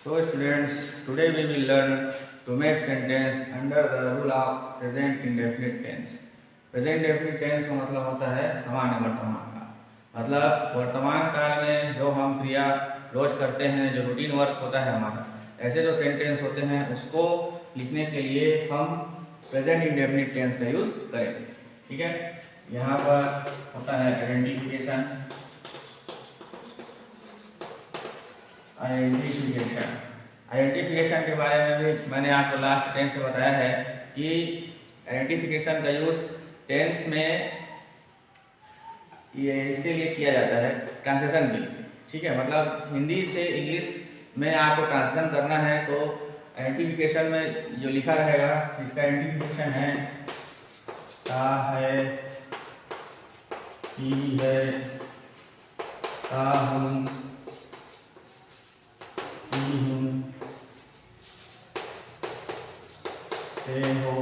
So students, today we will learn to make sentence under the rule of present indefinite tense. Present indefinite tense का मतलब होता है सामान्य वर्तमान काल। मतलब वर्तमान काल में जो हम क्रिया रोज करते हैं, जो रूटीन वर्क होता है हमारा, ऐसे जो सेंटेंस होते हैं उसको लिखने के लिए हम प्रेजेंट इंडेफिनिट टेंस का यूज करेंगे। ठीक है, यहाँ पर होता है आइडेंटिफिकेशन। आइडेंटिफिकेशन के बारे में भी मैंने आपको लास्ट टाइम से बताया है कि आइडेंटिफिकेशन का यूज टेंस में ये इसके लिए किया जाता है, ट्रांसलेशन के लिए। ठीक है, मतलब हिंदी से इंग्लिश में आपको ट्रांसलेशन करना है तो आइडेंटिफिकेशन में जो लिखा रहेगा, इसका आइडेंटिफिकेशन है का है, की है, का हूँ, की हूँ, से हो,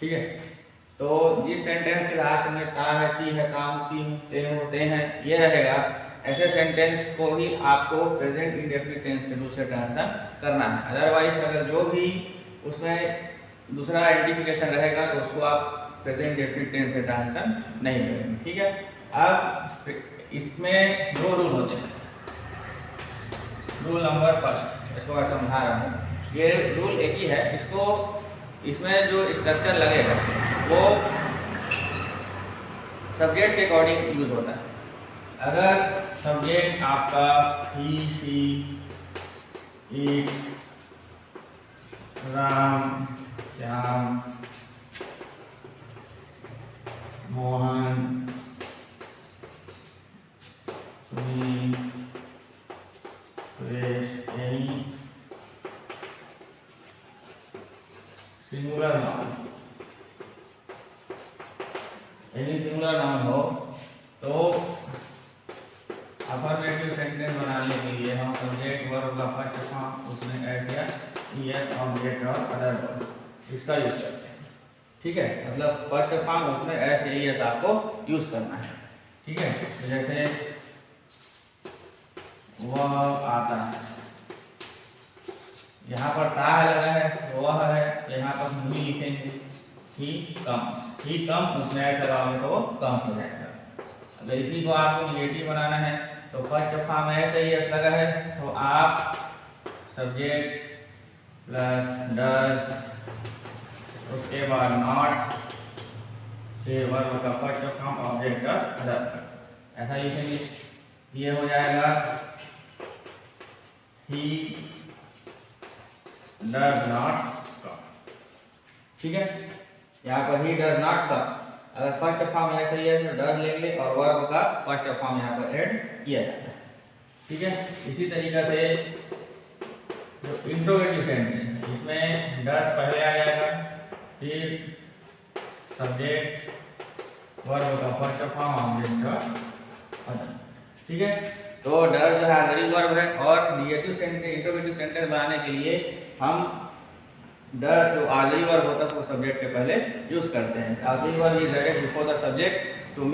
ठीक है। तो जिस सेंटेंस के लास्ट में का है, की है, काम, की हूं, ते होते हैं, ये रहेगा। ऐसे सेंटेंस को ही आपको प्रेजेंट इंडेफिनिट टेंस के रूप से ट्रांसलेशन करना है। अदरवाइज अगर जो भी उसमें दूसरा आइडेंटिफिकेशन रहेगा तो उसको आप प्रेजेंट इंडेफिनिट टेंस से ट्रांसलेशन नहीं करेंगे। ठीक है, अब इसमें दो रूल होते हैं। रूल नंबर फर्स्ट, इसको मैं समझा रहा हूँ। ये रूल एक ही है, इसमें जो स्ट्रक्चर लगेगा वो सब्जेक्ट के अकॉर्डिंग यूज होता है। अगर सब्जेक्ट आपका ही, सी, ईट, राम, श्याम, मोहन, सुनील, सुरेश, सिंगुलर नाउन, यदि सिंगुलर नाउन हो तो अफर्मेटिव सेंटेंस बनाने के लिए हम सब्जेक्ट वर्ब का फर्स्ट फॉर्म उसमें एस या ईएस ऑब्जेक्ट और अदर वर्ब इसका यूज करते हैं। ठीक है, मतलब फर्स्ट फॉर्म उसमें एस या ईएस आपको यूज करना है। ठीक है, तो जैसे वह आता है, यहाँ पर ता लगा है, वह है, यहाँ पर हम ही लिखेंगे ही कम्स। ही कम उसमें ऐसा लगाओगे तो वो कम्स हो जाएगा। अगर इसी को आपको निगेटिव बनाना है तो फर्स्ट फॉर्म ऐसे ही एस लगा है तो आप सब्जेक्ट प्लस डज, उसके बाद नॉट, फिर वर्ब का फर्स्ट फॉर्म ऑब्जेक्ट का अदर, ऐसा लिखेंगे। ये हो जाएगा ही डज नॉट कम। ठीक है, यहाँ पर ही डज नॉट कम। अगर फर्स्ट फॉर्म ऐसा ही है तो डज लेंगे और वर्ब का फर्स्ट फॉर्म यहाँ पर ऐड किया जाता है। ठीक है, इसी तरीके से जो इंट्रोगेटिव सेंटेंस, इसमें डज पहले आ जाएगा, फिर सब्जेक्ट वर्ब का फर्स्ट फॉर्म ऑब्जेक्ट का अदर। ठीक है, तो डज जो है ऑक्सिलरी वर्ब है और निगेटिव सेंटेंस, इंट्रोगेटिव सेंटेंस बनाने के लिए हम डज जो ऑक्सिलरी वर्ब होता है वो सब्जेक्ट के पहले यूज करते हैं। Auxiliary verb is added before the subject to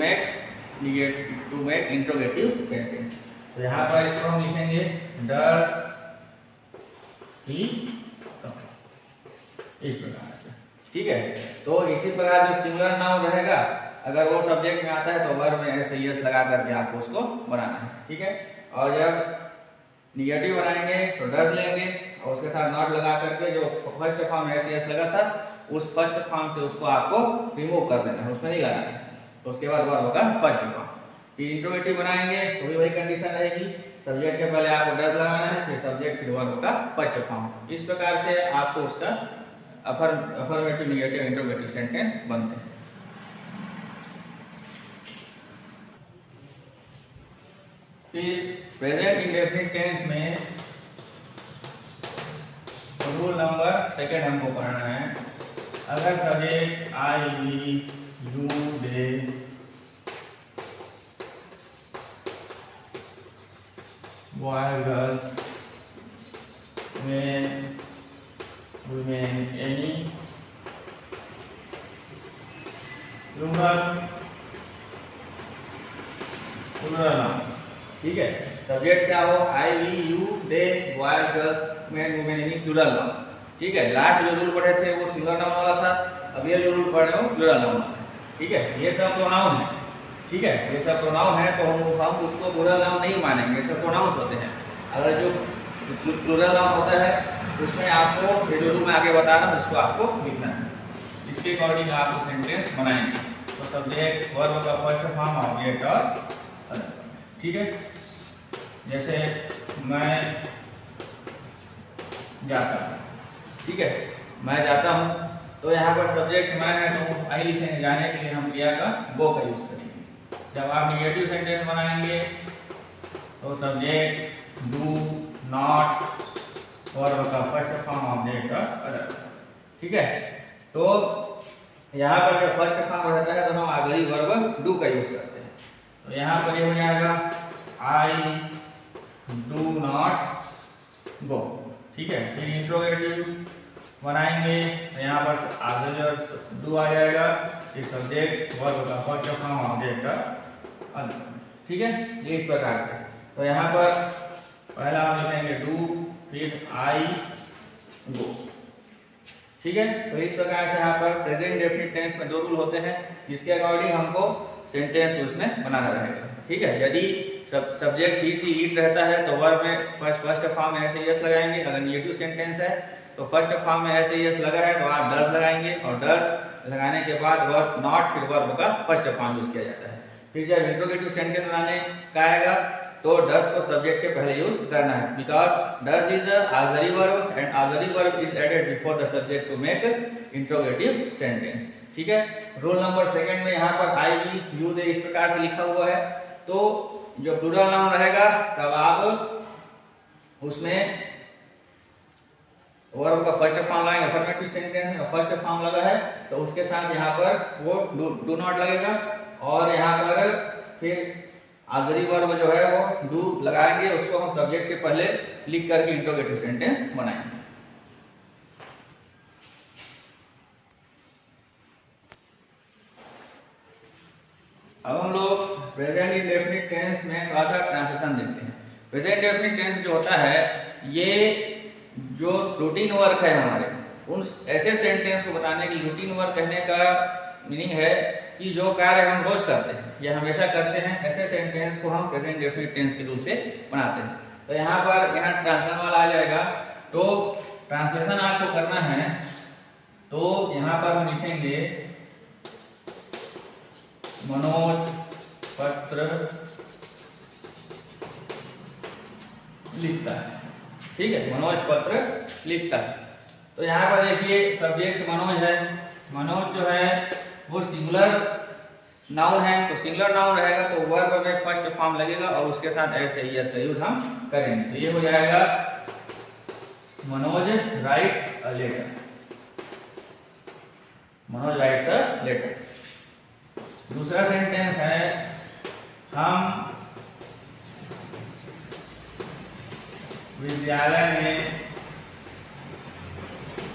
make interrogative sentence. तो यहाँ पर इसको हम लिखेंगे डज ही कम, इस प्रकार से। ठीक है, तो इसी प्रकार जो सिंगुलर नाउन रहेगा, अगर वो सब्जेक्ट में आता है तो वर्ब में एस एस लगा करके आपको उसको बनाना है। ठीक है, और जब निगेटिव बनाएंगे तो डज लेंगे और उसके साथ नॉट लगा करके जो फर्स्ट फॉर्म एस एस लगा था उस फर्स्ट फॉर्म से उसको आपको रिमूव कर देना है, उसमें नहीं लगाना है। तो उसके बाद वर्ब होगा फर्स्ट फॉर्म। फिर इंट्रोगेटिव बनाएंगे तो भी वही कंडीशन रहेगी, सब्जेक्ट के पहले आपको डज लगाना है, फिर सब्जेक्ट, फिर वर्ब का फर्स्ट फॉर्म। इस प्रकार से आपको उसका अफर्मेटिव, निगेटिव, इंट्रोगेटिव सेंटेंस बनते हैं। फिर प्रेजेंट इंडेफिनिट टेंस में रूल नंबर सेकंड हमको पढ़ना है। अगर subject I, we, you, they, boy, girls, men, women, any, plural, plural noun, ठीक है। सब्जेक्ट क्या हो, I we you they boys girls man women यानी प्लूरल नाउन, ठीक है। लास्ट जो रूल पढ़े थे वो सिंगुलर नाउन वाला था, अब ये जो रूल पढ़ रहे हो प्लूरल नाउन, ठीक है। ये सब प्रोनाउन है, ठीक है, ये सब प्रोनाउन है, तो हम उसको प्लूरल नाउन नहीं मानेंगे, ये सब प्रोनाउंस होते हैं। अगर जो प्लूरल नाउन होता है उसमें आपको ये जो रूल मैं आगे बता रहा हूँ इसको आपको लिखना है, इसके अकॉर्डिंग आप सेंटेंस बनाएंगे। तो सब्जेक्ट वर्ब का फर्स्ट फॉर्म ऑब्जेक्ट और, ठीक है। जैसे मैं जाता हूँ, ठीक है, मैं जाता हूँ, तो यहाँ पर सब्जेक्ट मैं है तो आई लिखेंगे, जाने के लिए हम क्रिया का गो का यूज करेंगे। जब आप निगेटिव सेंटेंस बनाएंगे तो सब्जेक्ट डू नॉट वर्ब का फर्स्ट फॉर्म ऑब्जेक्ट और अदर, ठीक है। तो यहाँ पर जब फर्स्ट फॉर्म रहता है तो हम अगली वर्ब डू का यूज करते हैं। तो यहाँ पर ये हो जाएगा आई डू नॉट गो, ठीक है। फिर इंट्रोगेटिव बनाएंगे तो यहाँ पर आगे जो डू आ जाएगा, फिर सब्जेक्ट वर्ब का फर्स्ट फॉर्म ऑब्जेक्ट और, ठीक है, ये इस प्रकार से। तो यहाँ पर पहला हम लिखेंगे डू, फिर आई गो, ठीक है। तो इस प्रकार से यहाँ पर प्रेजेंट डेफिनिट टेंस में दो रूल होते हैं, जिसके अकॉर्डिंग हमको सेंटेंस उसमें बनाना रहेगा, ठीक है। यदि सब्जेक्ट ही सी ईट रहता है तो वर्ब में फर्स्ट फॉर्म में ऐसे यस लगाएंगे, अगर नेगेटिव सेंटेंस है तो फर्स्ट फॉर्म में ऐसे यस लगा है तो आप डस लगाएंगे, और डस लगाने के बाद वर्ब नॉट, फिर वर्ब का फर्स्ट फॉर्म यूज किया जाता है। फिर जब इंट्रोगेटिव सेंटेंस बनाने का आएगा तो डस को सब्जेक्ट के पहले यूज करना है, because does is auxiliary verb and auxiliary verb is added before the subject to make interrogative sentence, ठीक है। रूल नंबर सेकंड में यहाँ पर आई वी यू दे इस प्रकार से लिखा हुआ है, तो जो प्लूरल नाउन रहेगा तब आप उसमें वर्ब का फर्स्ट फॉर्म लाएंगे, अफर्मेटिव सेंटेंस में फर्स्ट फॉर्म लगा है तो उसके साथ यहाँ पर वो डू नॉट लगेगा, और यहाँ पर फिर ऑक्सिलरी वर्ब जो है वो डू लगाएंगे, उसको हम सब्जेक्ट के पहले लिख करके इंट्रोगेटिव सेंटेंस बनाएंगे। अब हम लोग प्रेजेंट इंडेफिनिट टेंस में थोड़ा सा ट्रांसलेशन देखते हैं। प्रेजेंट इंडेफिनिट टेंस जो होता है ये जो रूटीन वर्क है हमारे, उन ऐसे सेंटेंस को बताने की, रूटीन वर्क कहने का मीनिंग है कि जो कार्य हम रोज करते हैं या हमेशा करते हैं, ऐसे सेंटेंस को हम प्रेजेंट इंडेफिनिट टेंस के रूप से बनाते हैं। तो यहाँ पर ट्रांसलेशन वाला आ जाएगा, तो ट्रांसलेशन आपको करना है, तो यहाँ पर हम लिखेंगे मनोज पत्र लिखता है, ठीक है, मनोज पत्र लिखता है। तो यहाँ पर देखिए सब्जेक्ट मनोज है, मनोज जो है वो सिंगुलर नाउन है, तो सिंगुलर नाउन रहेगा तो वर्ब में फर्स्ट फॉर्म लगेगा और उसके साथ ऐसे ही यस का यूज हम करेंगे। तो ये हो जाएगा Manoj writes a letter, Manoj writes a letter. दूसरा सेंटेंस है हम विद्यालय में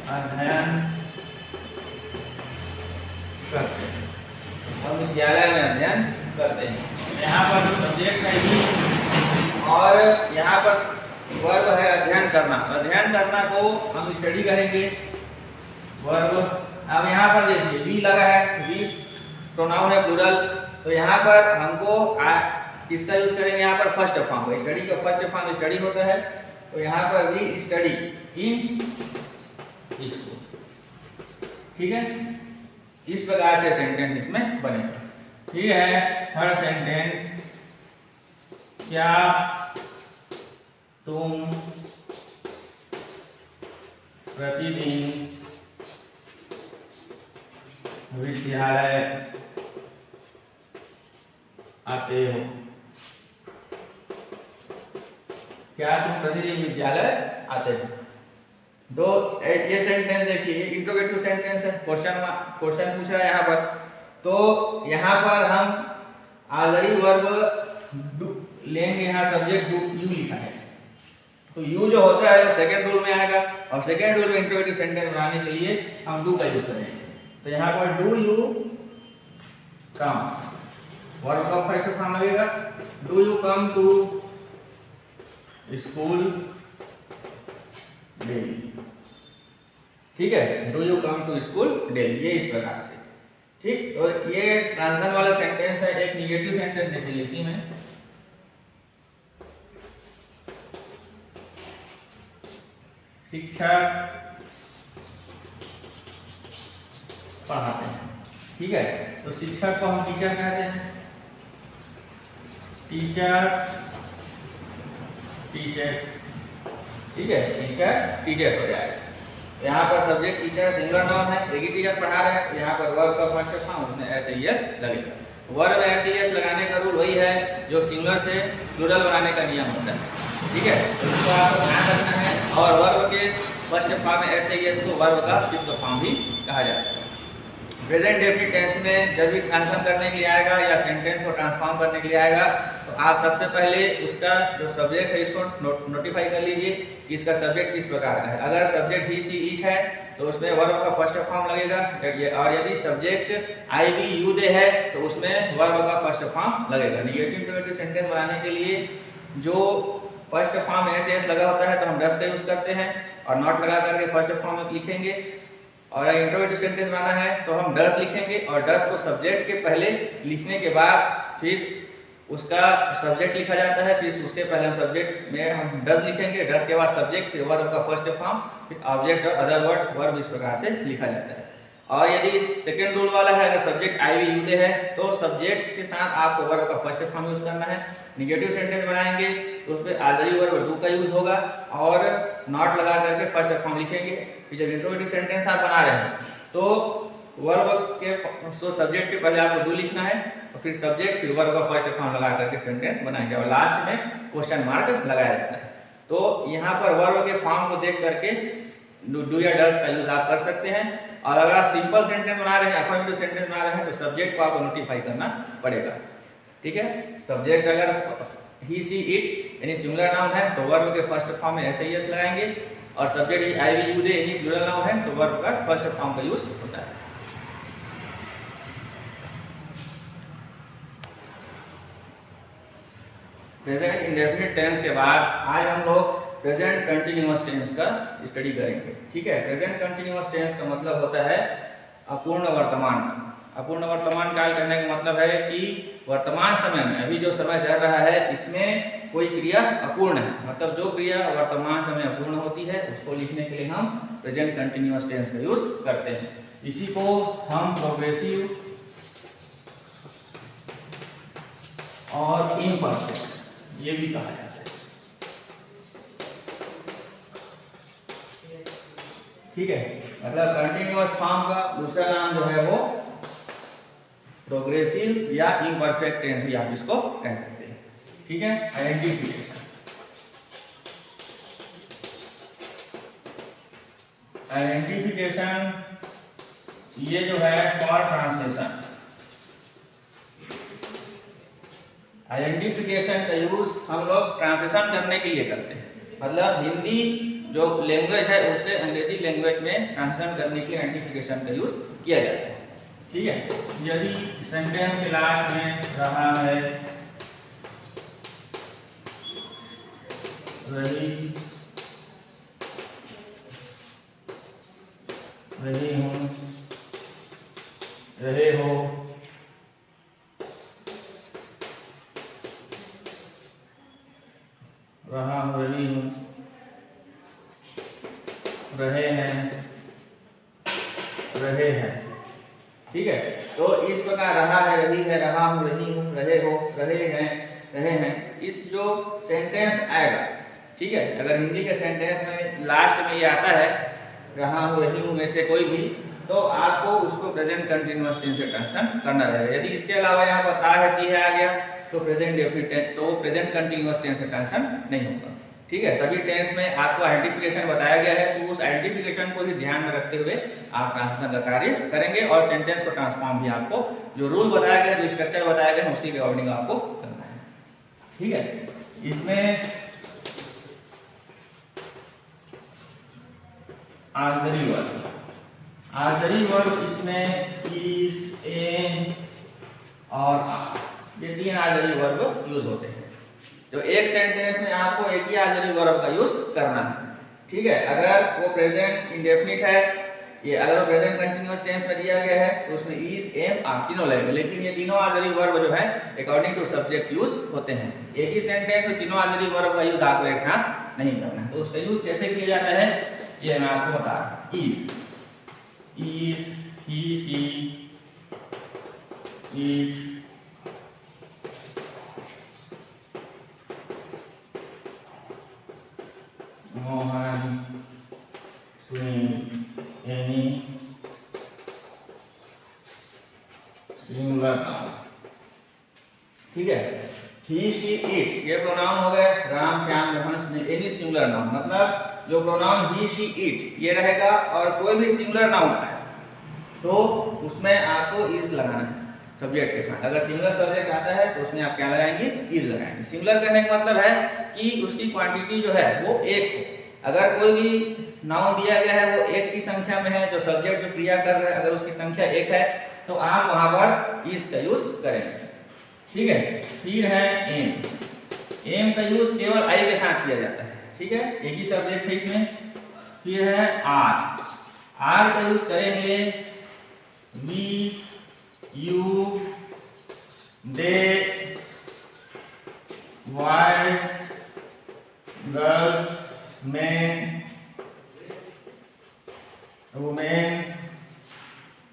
अध्ययन करते हैं, हम विद्यालय में अध्ययन करते हैं। यहाँ पर जो सब्जेक्ट है ही, और यहाँ पर वर्ब है अध्ययन करना, अध्ययन करना को हम स्टडी करेंगे वर्ब। अब यहाँ पर देखिए वी लगा है, वी प्रोनाउन है प्लूरल, तो यहाँ पर हमको किसका यूज करेंगे, यहाँ पर फर्स्ट फॉर्म, स्टडी का फर्स्ट फॉर्म स्टडी होता है, तो यहाँ पर वी स्टडी इन स्कूल, ठीक है। इस प्रकार से सेंटेंस इसमें बनेगा। ठीक है, थर्ड सेंटेंस, क्या तुम प्रतिदिन विद्यालय आते हो? क्या तुम प्रतिदिन विद्यालय आते हो? दो ये सेंटेंस देखिए, इंट्रोगेटिव सेंटेंस है, क्वेश्चन पूछ रहा है यहाँ पर, तो यहाँ पर हम ऑक्सिलरी वर्ब लेंगे, यहाँ सब्जेक्ट डू यू लिखा है, तो यू जो होता है वो सेकेंड रूल में आएगा, और सेकेंड रूल में इंट्रोगेटिव सेंटेंस बनाने के लिए हम डू का यूज करेंगे। तो यहाँ पर डू यू कम, वर्ब का फर्स्ट फॉर्म लगेगा। Do you come to school daily, ठीक है, do you come to school daily, ये इस प्रकार से, ठीक। तो ये ट्रांजिशन वाला सेंटेंस है। एक निगेटिव सेंटेंस देखिए इसी में, शिक्षक पढ़ाते हैं, ठीक है। तो शिक्षक को हम टीचर कहते हैं, टीचर टीचर्स, ठीक है, टीचर टीचर्स हो जाएगा। यहाँ पर सब्जेक्ट टीचर सिंगुलर नाउन है, एक ही टीचर पढ़ा रहे हैं। यहाँ पर वर्ब का फर्स्ट फॉर्म उसमें एस लगेगा। वर्ब में एस लगाने का रूल वही है जो सिंगुलर से प्लूरल बनाने का नियम होता है, ठीक है। तो इसको आपको ध्यान रखना है। और वर्ब के फर्स्ट फॉर्म में एस को वर्ब का फिफ्थ फॉर्म भी कहा जाता है। प्रेजेंट डेफिनिट टेंस में जब भी ट्रांसफॉर्म करने के लिए आएगा या सेंटेंस को ट्रांसफॉर्म करने के लिए आएगा तो आप सबसे पहले उसका जो सब्जेक्ट है इसको नोटिफाई कर लीजिए कि इसका सब्जेक्ट किस प्रकार का है। अगर सब्जेक्ट ही सी इट है तो उसमें वर्ब का फर्स्ट फॉर्म लगेगा, और यदि subject I we you they है तो उसमें वर्ब का फर्स्ट फॉर्म लगेगा। निगेटिव इंटरोगेटिव सेंटेंस बनाने के लिए जो फर्स्ट फॉर्म एस लगा होता है तो हम डस का यूज करते हैं और नॉट लगा करके फर्स्ट फॉर्म में लिखेंगे। और इंटरोगेटिव सेंटेंस बनाना है तो हम डस लिखेंगे और डस को सब्जेक्ट के पहले लिखने के बाद फिर उसका सब्जेक्ट लिखा जाता है, फिर उसके पहले हम सब्जेक्ट में हम डस लिखेंगे, डस के बाद सब्जेक्ट, फिर वर्ब का फर्स्ट फॉर्म, फिर ऑब्जेक्ट और अदर वर्ड वर्ब, इस प्रकार से लिखा जाता है। और यदि सेकेंड रूल वाला है, अगर subject I we you they है तो सब्जेक्ट के साथ आपको वर्ब का फर्स्ट फॉर्म यूज करना है। निगेटिव सेंटेंस बनाएंगे तो उसमें ऑक्सिलरी वर्ब डू का यूज होगा और नॉट लगा करके फर्स्ट फॉर्म लिखेंगे। फिर जब इंट्रोगेटिव सेंटेंस आप बना रहे हैं तो वर्ब के सब्जेक्ट के पहले आपको डू लिखना है और फिर सब्जेक्ट, फिर वर्ब का फर्स्ट फॉर्म लगा करके सेंटेंस बनाएंगे और लास्ट में क्वेश्चन मार्क लगाया जाता है। तो यहाँ पर वर्ब के फॉर्म को देख करके डू या डस का यूज आप कर सकते हैं। और अगर आप सिंपल सेंटेंस बना रहे हैं, अफर्मेटिव सेंटेंस बना रहे हैं तो सब्जेक्ट को आपको नोटिफाई करना पड़ेगा, ठीक है। सब्जेक्ट अगर ही सी इट यानी सिंगुलर नाउन है तो वर्ब के फर्स्ट फॉर्म में ऐसे एस लगाएंगे, और subject I we you they यानी प्लूरल नाउन है तो वर्ब का फर्स्ट फॉर्म का यूज होता है। प्रेजेंट इंडेफिनिट टेंस के बाद आज हम लोग प्रेजेंट कंटिन्यूअस टेंस का स्टडी करेंगे, ठीक है। प्रेजेंट कंटिन्यूअस टेंस का मतलब होता है अपूर्ण वर्तमान काल। अपूर्ण वर्तमान काल कहने का मतलब है कि वर्तमान समय में अभी जो समय चल रहा है इसमें कोई क्रिया अपूर्ण है, मतलब जो क्रिया वर्तमान समय अपूर्ण होती है उसको लिखने के लिए हम प्रेजेंट कंटिन्यूअस टेंस का यूज करते हैं। इसी को हम प्रोग्रेसिव और इम्परफेक्ट ये भी कहा जाता है, ठीक है। मतलब कंटिन्यूअस फॉर्म का दूसरा नाम जो है वो प्रोग्रेसिव या इम्परफेक्ट टेंस भी आप इसको कह सकते हैं, ठीक है। आइडेंटिफिकेशन, आइडेंटिफिकेशन ये जो है फॉर ट्रांसलेशन, आइडेंटिफिकेशन का यूज हम लोग ट्रांसलेशन करने के लिए करते हैं। मतलब हिंदी जो लैंग्वेज है उससे अंग्रेजी लैंग्वेज में ट्रांसलेशन करने के लिए आइडेंटिफिकेशन का यूज किया जाता है, ठीक है। यदि सेंटेंस के लास्ट में रहा है, रही हूं, रहे हो, रहा हूं, रही हूं, रहे हैं, रहे हैं, ठीक है। तो इस प्रकार रहा है, रही है, रहा हूं, रही हूं, रहे हो, रहे हैं, इस जो सेंटेंस आएगा, ठीक है। अगर हिंदी के सेंटेंस में लास्ट में ये आता है रहा हूं, रही हूं में से कोई भी, तो आपको उसको प्रेजेंट कंटिन्यूअस टेंस से ट्रांसलेशन करना रहेगा। यदि इसके अलावा यहाँ पर आ है, ती है, आ गया तो प्रेजेंट डेफिनिट टेंस, तो प्रेजेंट कंटिन्यूअस टेंस से ट्रांसलेशन नहीं होगा, ठीक है। सभी टेंस में आपको आइडेंटिफिकेशन बताया गया है, तो उस आइडेंटिफिकेशन को भी ध्यान में रखते हुए आप ट्रांसलेशन का कार्य करेंगे और सेंटेंस को ट्रांसफॉर्म भी आपको जो रूल बताया गया, जो स्ट्रक्चर बताया गया उसी के अकॉर्डिंग आपको करना है, ठीक है। इसमें ऑक्सिलरी वर्ब, ऑक्सिलरी वर्ब इसमें इज, एन और आर, ये 3 ऑक्सिलरी वर्ब यूज होते हैं। तो एक सेंटेंस में आपको एक ही ऑक्सिलरी वर्ब का यूज करना है, ठीक है। अगर वो प्रेजेंट इंडेफिनिट है, ये अगर वो प्रेजेंट कंटीन्यूअस टेंस में दिया गया है तो उसमें इज, एम, आर तीनों लगेंगे, लेकिन ये तीनों ऑक्सिलरी वर्ब जो है अकॉर्डिंग टू सब्जेक्ट यूज होते हैं। एक ही सेंटेंस में तीनों ऑक्सिलरी वर्ब का यूज आपको एक साथ नहीं करना है। तो उसका यूज कैसे किया जाता है ये मैं आपको बता रहा हूं। Is, he, she, it, Mohan, swim, any, singular noun, ठीक है। ही, शी, इट ये प्रोनाउन हो गए, Ram, Shyam, Mohan, any singular noun, मतलब जो प्रोनाउन ही, शी, इट ये रहेगा और कोई भी सिंगुलर नाउन है तो उसमें आपको इज लगाना है सब्जेक्ट के साथ। अगर सिंगुलर सब्जेक्ट आता है तो उसमें आप क्या लगाएंगे, इज लगाएंगे। सिंगुलर करने का मतलब है कि उसकी क्वांटिटी जो है वो एक हो। अगर कोई भी नाउन दिया गया है वो एक की संख्या में है, जो सब्जेक्ट जो क्रिया कर रहा है अगर उसकी संख्या एक है तो आप वहां पर इज का यूज करेंगे, ठीक है। फिर है एम, एम का यूज केवल आई के साथ किया जाता है, ठीक है, एक ही सब्जेक्ट है इसमें। फिर है आर, आर का यूज करेंगे we, you, they, boys, girls, men, women,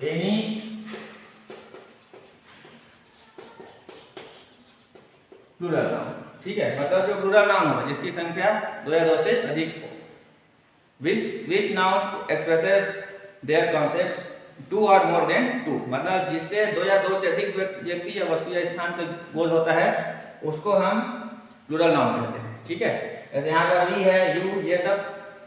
any, plural noun, ठीक है। मतलब जो प्लूरल नाउन हो जिसकी संख्या 2 या 2 से अधिक हो। विच नाउन एक्सप्रेसेस देयर कॉन्सेप्ट 2 और मोर देन 2, मतलब जिससे 2 या 2 से अधिक व्यक्ति या वस्तु या स्थान का बोध होता है उसको हम प्लूरल नाउन कहते हैं, ठीक है। जैसे यहाँ पर वी है, यू, ये सब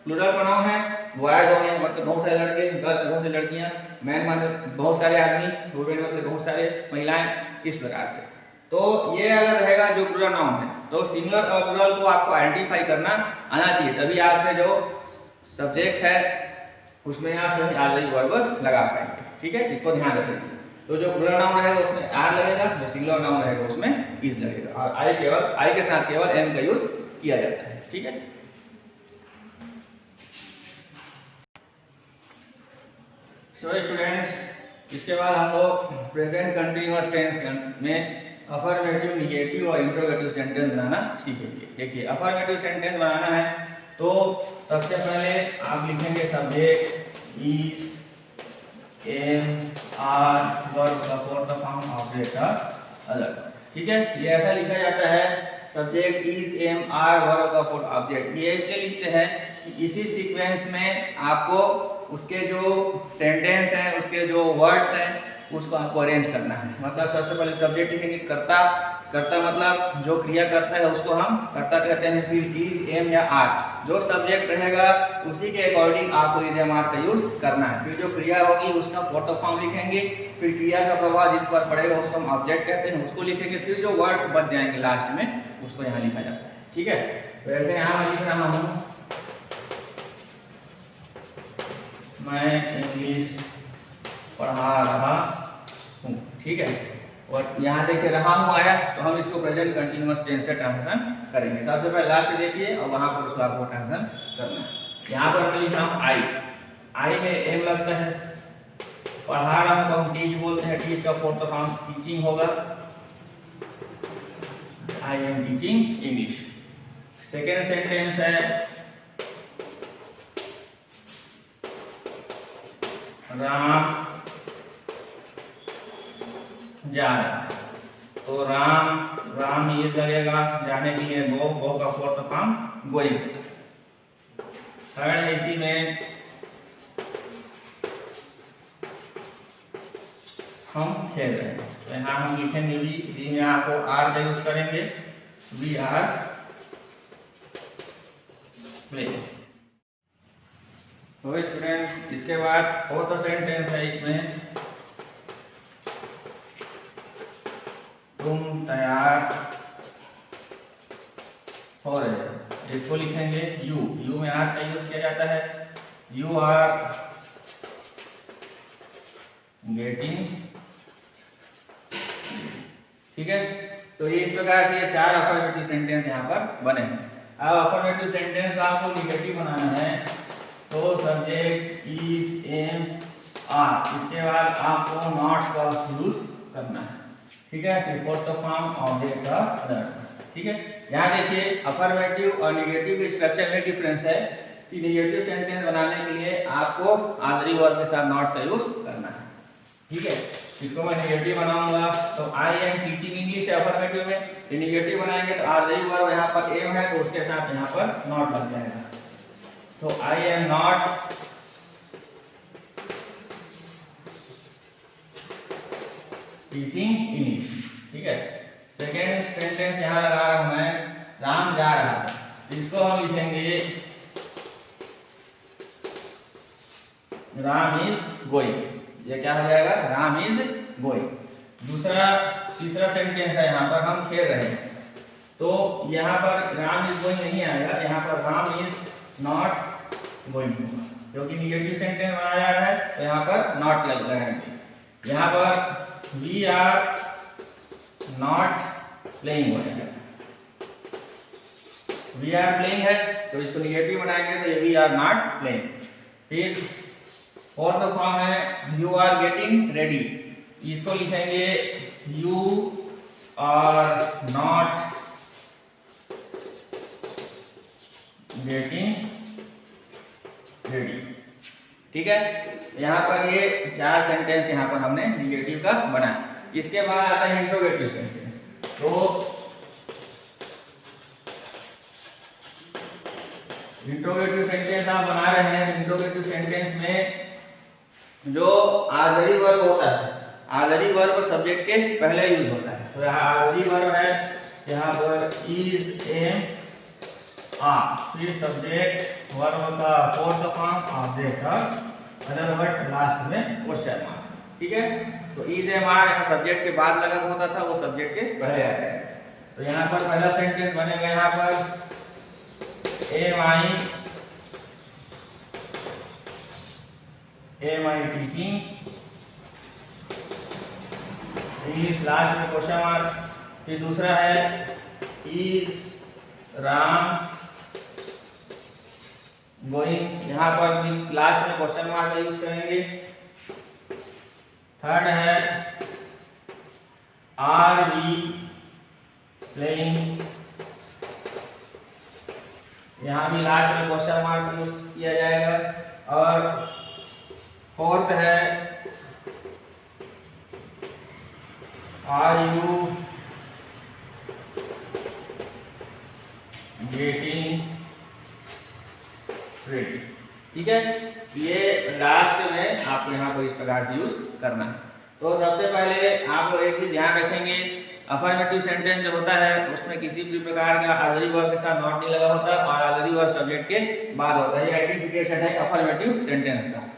प्लूरल प्रोनाउन है। बॉयज हो गए मतलब बहुत सारे लड़के, गर्ल्स बहुत सारी लड़कियां, मैन मतलब बहुत सारे आदमी, वुमेन मतलब बहुत सारे महिलाएं, इस प्रकार से। तो ये अगर रहेगा जो प्लूरल नाउन है तो सिंगुलर और प्लूरल को आपको आइडेंटिफाई करना आना चाहिए, तभी आपसे जो सब्जेक्ट है उसमें आप सही ऑक्सिलरी वर्ब लगा पाएंगे, ठीक है। इसको ध्यान रखिए। तो जो प्लूरल नाउन रहेगा उसमें आर लगेगा, जो सिंगुलर नाउन रहेगा उसमें इज लगेगा, और आई के साथ केवल एम का यूज किया जाता है, ठीक है। सो स्टूडेंट्स, इसके बाद हम लोग प्रेजेंट कंटीन्यूअस टेंस में अफर्मेटिव, निगेटिव और इंट्रोगेटिव सेंटेंस बनाना सीखेंगे। देखिए अफर्मेटिव सेंटेंस बनाना है तो सबसे पहले आप लिखेंगे subject is, am, are, verb का फोर्थ फॉर्म, ऑब्जेक्ट और अदर, ठीक है। ये ऐसा लिखा जाता है subject is, am, are, verb का फोर्थ ऑब्जेक्ट। ये इसलिए लिखते हैं कि इसी सीक्वेंस में आपको उसके जो सेंटेंस हैं, उसके जो वर्ड्स हैं उसको आपको अरेंज करना है। मतलब सबसे पहले सब्जेक्ट लिखेंगे कर्ता, कर्ता मतलब जो क्रिया करता है उसको हम कर्ता कहते हैं। फिर इज, एम या आर, जो सब्जेक्ट रहेगा उसी के अकॉर्डिंग आपको इज, एम, आर का यूज करना है। फिर जो क्रिया होगी उसका फोर्थ फॉर्म लिखेंगे, फिर क्रिया का प्रभाव जिस पर पड़ेगा उसको हम ऑब्जेक्ट कहते हैं, उसको लिखेंगे। फिर जो वर्ड्स बच जाएंगे लास्ट में उसको यहाँ लिखा जाता है, ठीक है। वैसे यहाँ मैं लिख रहा हूँ मैं इंग्लिश पढ़ा रहा हूँ, ठीक है। और यहाँ देखिए रहा हूँ आया तो हम इसको प्रेजेंट कंटीन्यूअस टेंस से ट्रांसलेशन करेंगे। सबसे पहले लास्ट देखिए और वहां पर उसको आपको ट्रांसलेशन करना है। यहाँ पर मैं लिख रहा हूँ आई, आई में एम लगता है। पढ़ा रहा हूँ तो हम टीच बोलते हैं, टीच का फोर्थ फॉर्म टीचिंग होगा, I am teaching English. Second sentence है राम जा रहा है, तो राम, राम ये लगेगा, जाने के लिए गो, गो का फोर्थ फॉर्म गोइंग। थर्ड इसी में हम खेल रहे हैं, तो यहाँ हम लिखेंगे वी में आपको आर का यूज करेंगे, वी आर प्लेइंग। तो स्टूडेंट इसके बाद फोर्थ सेंटेंस है, इसमें तुम तैयार हो रहे हो, इसको लिखेंगे यू, यू में आर का यूज किया जाता है, यू आर गेटिंग, ठीक है, तो ये इस प्रकार से ये 4 अफर्मेटिव सेंटेंस यहाँ पर बने। अब अफर्मेटिव सेंटेंस का आपको निगेटिव बनाना है, तो सब्जेक्ट इज एम आर, इसके बाद आपको नॉट का यूज करना है, ठीक है। फिर फोर्थ फॉर्म ऑब्जेक्ट का अदर, ठीक है। यहाँ देखिए अफर्मेटिव और निगेटिव के स्ट्रक्चर में डिफरेंस है कि निगेटिव सेंटेंस बनाने के लिए आपको ऑक्सिलरी वर्ब के साथ नॉट का यूज करना है, ठीक है। इसको मैं निगेटिव बनाऊंगा तो आई एम टीचिंग इंग्लिश है अफर्मेटिव में, ये निगेटिव बनाएंगे तो ऑक्सिलरी वर्ब यहाँ पर एम है तो उसके साथ यहाँ पर नॉट लग जाएगा, तो I am not teaching English, ठीक है। सेकेंड सेंटेंस यहाँ लगा रहा हूं मैं, राम जा रहा है, इसको हम लिखेंगे राम इज गोइंग, ये क्या हो जाएगा, राम इज गोइंग। तीसरा सेंटेंस है यहाँ पर हम खेल रहे हैं, तो यहाँ पर राम इज गोइंग नहीं आएगा, यहाँ पर राम इज नॉट गोइंग, क्योंकि निगेटिव सेंटेंस बनाया जा रहा है तो यहाँ पर नॉट लगाएंगे। यहाँ पर वी आर नॉट प्लेइंग हो जाएगा, वी आर प्लेइंग है तो इसको निगेटिव बनाएंगे तो ये वी आर नॉट प्लेइंग। फिर फोर्थ फॉर्म है यू आर गेटिंग रेडी, इसको लिखेंगे you are not getting ready, ठीक है। यहाँ पर ये 4 सेंटेंस यहाँ पर हमने निगेटिव का बनाया। इसके बाद आता है इंट्रोगेटिव सेंटेंस, तो इंट्रोगेटिव सेंटेंस आप बना रहे हैं, इंट्रोगेटिव सेंटेंस में जो ऑक्सिलरी वर्ब होता है, ऑक्सिलरी वर्ब सब्जेक्ट के पहले यूज होता है, तो यहाँ ऑक्सिलरी वर्ब है, यहाँ पर इज एम आर, फिर सब्जेक्ट वर्ब का फोर्थ फॉर्म ऑब्जेक्ट का अदर वर्ड लास्ट में क्वेश्चन मार्क, ठीक है। तो इज एम आर यहाँ सब्जेक्ट के बाद लगा होता था, वो सब्जेक्ट के पहले आता है। तो यहाँ पर पहला सेंटेंस बनेगा, यहाँ पर am I teaching, English last में क्वेश्चन मार्क। फिर दूसरा है इज राम गोइंग, यहाँ पर भी लास्ट में क्वेश्चन मार्क का यूज करेंगे। थर्ड है आर वी प्लेइंग, यहाँ भी लास्ट में क्वेश्चन मार्क यूज किया जाएगा। और फोर्थ है आर यू गेटिंग रेडी, ठीक है। ये लास्ट में आपको यहाँ पर इस प्रकार से यूज करना है। तो सबसे पहले आप लोग एक चीज ध्यान रखेंगे, अफर्मेटिव सेंटेंस जो होता है उसमें किसी भी प्रकार का ऑक्सिलरी वर्ब के साथ नॉट नहीं लगा होता और ऑक्सिलरी वर्ब सब्जेक्ट के बाद होता है। ये आइडेंटिफिकेशन है अफर्मेटिव सेंटेंस का।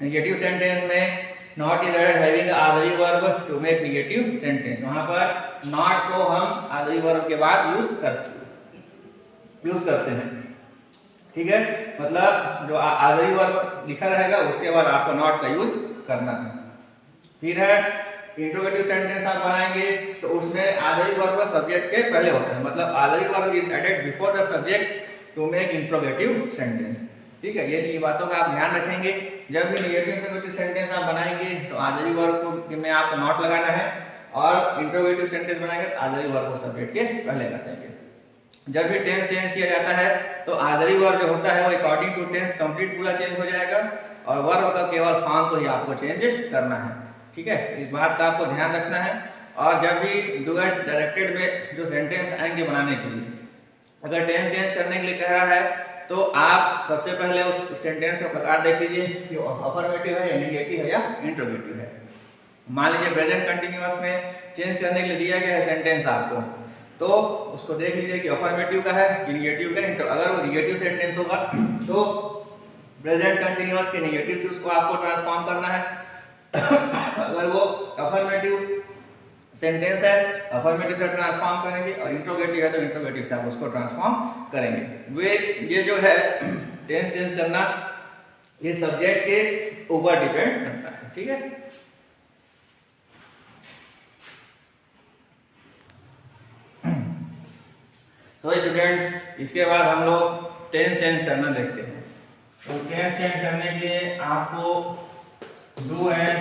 नेगेटिव सेंटेंस में not is added having auxiliary verb to make negative sentence, वहां पर नॉट को हम ऑक्सिलरी वर्ब के बाद यूज करते हैं, ठीक है। मतलब जो ऑक्सिलरी वर्ब लिखा रहेगा उसके बाद आपको नॉट का यूज करना है। फिर है इंट्रोगेटिव सेंटेंस आप बनाएंगे तो उसमें ऑक्सिलरी वर्ब सब्जेक्ट के पहले होता है, मतलब auxiliary verb is added before the subject to make interrogative sentence, ठीक है। ये बातों का आप ध्यान रखेंगे। जब भी नेगेटिव इंट्रोगेटिव सेंटेंस आप बनाएंगे तो ऑक्सिलरी वर्ब को में आपको नॉट लगाना है और इंट्रोगेटिव सेंटेंस बनाएंगे तो ऑक्सिलरी वर्ब को सब्जेक्ट के पहले लगाएंगे। जब भी टेंस चेंज किया जाता है तो ऑक्सिलरी वर्ब जो होता है वो अकॉर्डिंग टू टेंस कंप्लीट पूरा चेंज हो जाएगा और वर्ब का केवल फॉर्म को ही आपको चेंज करना है, ठीक है। इस बात का आपको ध्यान रखना है। और जब भी डुअल डायरेक्टेड में जो सेंटेंस आएंगे बनाने के लिए, अगर टेंस चेंज करने के लिए कह रहा है तो आप सबसे पहले उस सेंटेंस का प्रकार देख लीजिए कि अफर्मेटिव है या नेगेटिव है या इंट्रोगेटिव है। मान लीजिए प्रेजेंट कंटिन्यूअस में चेंज करने के लिए दिया गया है सेंटेंस आपको, तो उसको देख लीजिए कि अफर्मेटिव का है कि नेगेटिव का। अगर वो नेगेटिव सेंटेंस होगा तो प्रेजेंट कंटिन्यूअस के नेगेटिव से उसको आपको ट्रांसफॉर्म करना है। अगर वो अफर्मेटिव सेंटेंस है अफर्मेटिव से ट्रांसफॉर्म करेंगे और इंट्रोगेटिव है तो इंट्रोगेटिव से आप उसको ट्रांसफॉर्म करेंगे। ये जो है टेंस चेंज करना ये सब्जेक्ट के ऊपर डिपेंड करता है, ठीक है। तो स्टूडेंट इसके बाद हम लोग टेंस चेंज करना देखते हैं। तो टेंस चेंज करने के लिए आपको डू एज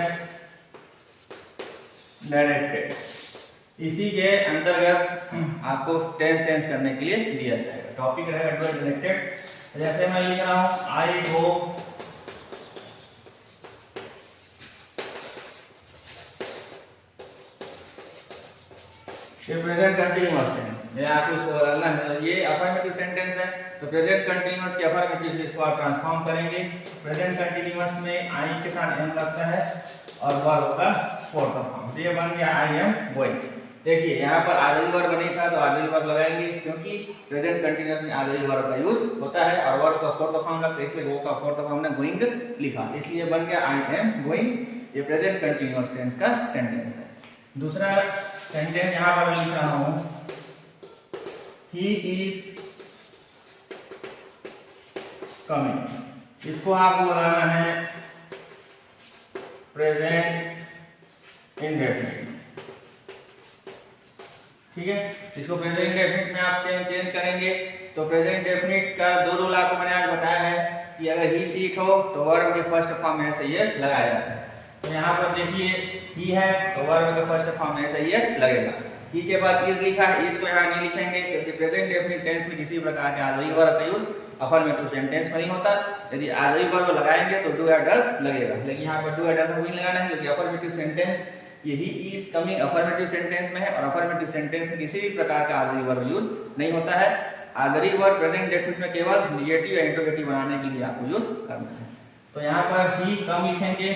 डायरेक्टेड, इसी के अंतर्गत आपको टेंस चेंज करने के लिए दिया जाएगा। टॉपिक रहेगा डू एज डायरेक्टेड। जैसे मैं लिख रहा हूं आई गो ये प्रेजेंट कंटीन्यूअस टेंस, मैं आपको इसको बदलना है। ये अफर्मेटिव सेंटेंस है, तो प्रेजेंट कंटीन्यूअस के अफर्मेटिव से इसको आप ट्रांसफॉर्म करेंगे। प्रेजेंट कंटीन्यूअस में आई के साथ एम लगता है और वर्ब का फोर्थ फॉर्म, तो ये बन गया आई एम गोइंग। देखिए यहाँ पर आर्डिनरी वर्ब नहीं था तो आर्डिनरी वर्ब लगाएंगे, क्योंकि प्रेजेंट कंटीन्यूअस में आर्डिनरी वर्ब का यूज होता है और वर्ब का फोर्थ फॉर्म लगता है, इसलिए गो का फोर्थ फॉर्म हमने गोइंग लिखा, इसलिए बन गया आई एम गोइंग। ये प्रेजेंट कंटीन्यूअस टेंस का सेंटेंस है। दूसरा सेंटेंस यहाँ पर मैं लिख रहा हूं ही इज कमिंग, इसको आपको बनाना है प्रेजेंट इंडेफिनिट। ठीक है, इसको प्रेजेंट इंडेफिनिट में आप चेंज करेंगे। तो प्रेजेंट इंडेफिनिट का दो रूल आपको मैंने आज बताया है कि अगर ही सीट हो तो वर्ब के फर्स्ट फॉर्म में ऐसे यस लगाया जाता है। तो यहाँ पर देखिए ही है तो वर्ब के फर्स्ट फॉर्म में ऐसे यस लगेगा। ही के बाद इज लिखा है, इसको यहाँ नहीं लिखेंगे क्योंकि प्रेजेंट इंडेफिनिट टेंस में किसी प्रकार के आर्डिनरी वर्ब का यूज अफर्मेटिव सेंटेंस में नहीं होता। यदि आर्डिनरी वर्ब लगाएंगे तो डू या डज लगेगा, लेकिन यहाँ पर डू या डज नहीं लगाना है क्योंकि अफर्मेटिव सेंटेंस ये he is coming affirmative sentence में है और अफर्मेटिव सेंटेंस में किसी भी प्रकार का आर्डिनरी वर्ब यूज नहीं होता है। आर्डिनरी वर्ब प्रेजेंट इंडेफिनिट में केवल निगेटिव या इंटरोगेटिव बनाने के लिए आपको यूज करना है। तो यहाँ पर ही कम लिखेंगे,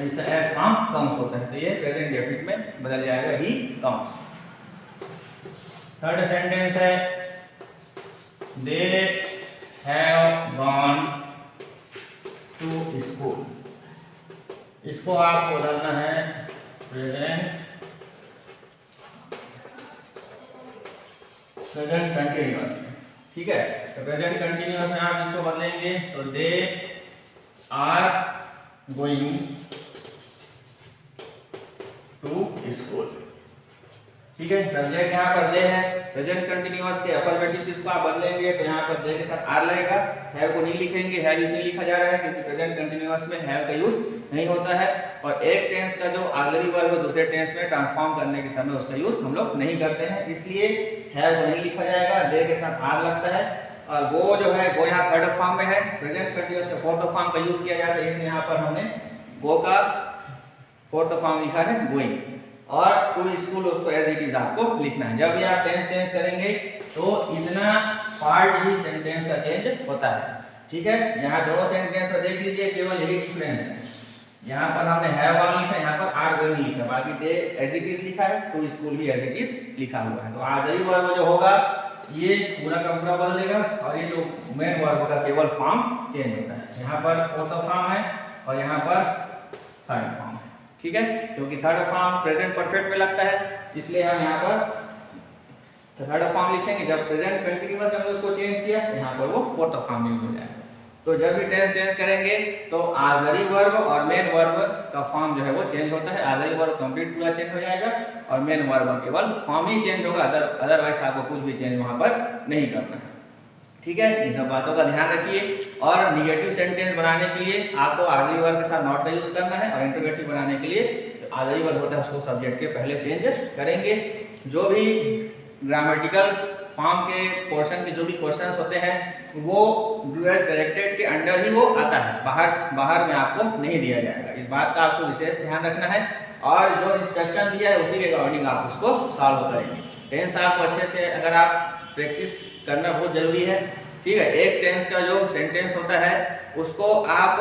इसका एस फॉर्म कम्स होता है, तो ये प्रेजेंट इंडेफिनिट में बदल जाएगा ही कम्स। थर्ड सेंटेंस है they have gone to school, इसको आपको बदलना है प्रेजेंट कंटीन्यूअस में। ठीक है, तो प्रेजेंट कंटीन्यूअस में आप इसको बदलेंगे तो they are going to school. ठीक है, सब्जेक्ट यहाँ पर दे है, प्रेजेंट कंटीन्यूअस के अफर्मेटिव इसको आप बदलेंगे तो यहाँ पर दे के साथ आर लगेगा। हैव को नहीं लिखेंगे, हैव इसलिए लिखा जा रहा है क्योंकि प्रेजेंट कंटीन्यूअस में हैव का यूज नहीं होता है और एक टेंस का जो ऑक्सिलरी वर्ब दूसरे टेंस में ट्रांसफॉर्म करने के समय उसका यूज हम लोग नहीं करते हैं, इसलिए हैव को नहीं लिखा जाएगा, दे के साथ आर लगता है। और गो जो है गो यहाँ थर्ड फॉर्म में है, प्रेजेंट कंटीन्यूअस में फोर्थ फॉर्म का यूज किया जाता है, इसलिए यहाँ पर हमने गो का फोर्थ फॉर्म लिखा है गोइंग और टू स्कूल उसको एज इट इज आपको लिखना है। जब भी आप टेंस चेंज करेंगे तो इतना पार्ट ही सेंटेंस का चेंज होता है। ठीक है, यहाँ दोनों सेंटेंस को देख लीजिए, केवल यही डिफरेंस है, यहाँ पर हमने हैव ऑन लिखा है, यहाँ पर आर गोइंग लिखा है, बाकी दे एज इट इज लिखा है, टू स्कूल भी एज इट इज लिखा हुआ है। तो आर्डिनरी वर्ब जो होगा ये पूरा का पूरा बदलेगा और ये जो मेन वर्ब का केवल फॉर्म चेंज होता है। यहाँ पर फोर्थ फॉर्म है और यहाँ पर थर्ड फॉर्म है। ठीक है, क्योंकि थर्ड फॉर्म प्रेजेंट परफेक्ट में लगता है, इसलिए हम यहाँ पर थर्ड फॉर्म लिखेंगे। जब प्रेजेंट कंटीन्यूअस हमने उसको चेंज किया तो यहाँ पर वो फोर्थ फॉर्म यूज हो जाएगा। तो जब भी टेंस चेंज करेंगे तो ऑक्सिलरी वर्ब और मेन वर्ब का फॉर्म जो है वो चेंज होता है। ऑक्सिलरी वर्ब कंप्लीट पूरा चेंज हो जाएगा और मेन वर्ब केवल फॉर्म ही चेंज होगा, अदरवाइज आपको कुछ भी चेंज वहां पर नहीं करना है। ठीक है, इन सब बातों का ध्यान रखिए। और निगेटिव सेंटेंस बनाने के लिए आपको ऑक्सिलरी वर्ब के साथ नॉट का यूज करना है और इंटरोगेटिव बनाने के लिए ऑक्सिलरी वर्ब होता है उसको सब्जेक्ट के पहले चेंज करेंगे। जो भी ग्रामेटिकल फॉर्म के पोर्शन के जो भी क्वेश्चंस होते हैं वो डू एज डायरेक्टेड के अंडर ही वो आता है, बाहर में आपको नहीं दिया जाएगा। इस बात का आपको विशेष ध्यान रखना है और जो इंस्ट्रक्शन दिया है उसी के अकॉर्डिंग आप उसको सॉल्व करेंगे। टेंस आपको अच्छे से अगर आप प्रैक्टिस करना बहुत जरूरी है। ठीक है, एक टेंस का जो सेंटेंस होता है उसको आप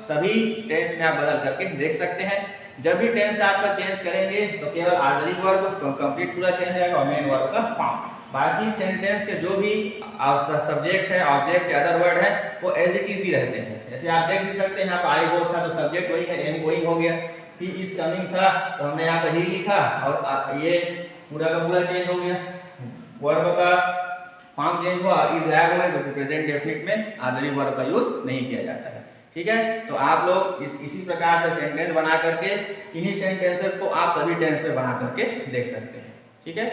सभी टेंस में आप बदल करके देख सकते हैं। जब भी टेंस आपका चेंज करेंगे तो केवल ऑक्सिलरी वर्ब कंप्लीट पूरा चेंज जाएगा और मेन वर्ब का फॉर्म। बाकी सेंटेंस के जो भी सब्जेक्ट है, ऑब्जेक्ट है, अदर वर्ड है वो एज इट इज ही रहते हैं। जैसे आप देख भी सकते हैं यहाँ पर आई गो था तो सब्जेक्ट वही है, एम गोइंग हो गया। ही इज कमिंग था तो हमने यहाँ पर ही लिखा और ये पूरा का पूरा चेंज हो गया। वर्ब का फॉर्म चेंज हुआ, इज हैव हो गया, क्योंकि प्रेजेंट डेफिनिट में ऑक्सिलरी वर्ब का यूज नहीं किया जाता है। ठीक है, तो आप लोग इसी प्रकार से सेंटेंस बना करके इन्हीं सेंटेंसेस को आप सभी टेंस में बना करके देख सकते हैं। ठीक है।